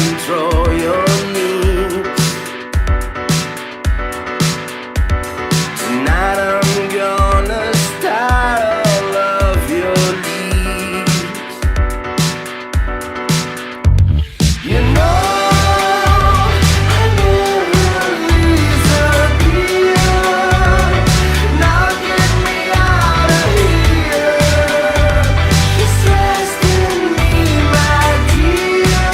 control your needs. Tonight I'm gonna start all of your leads. You know I never disappear. Now get me out of here. Just rest in me, my dear.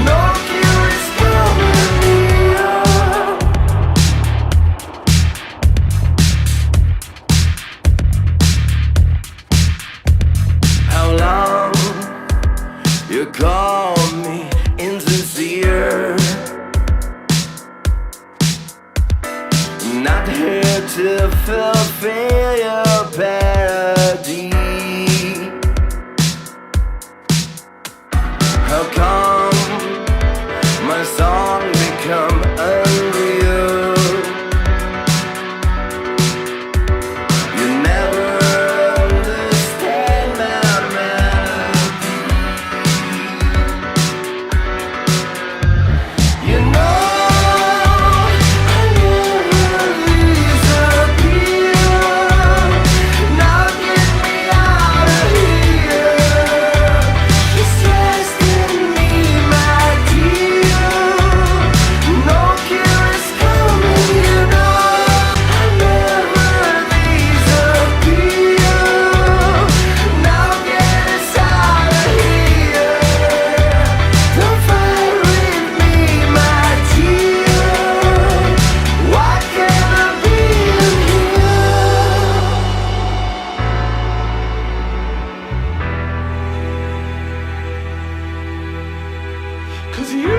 No cure is coming near. How long you call me insincere? Not here to fulfill your parody. How come my song become unreal? You never understand my melody. You know I never disappear. Now get me out of here. Just rest in me, my dear. No cure is coming, you know. I never disappear. Now get us out of here. Don't fight with me, my dear. Why can't I be in here? 'Cause you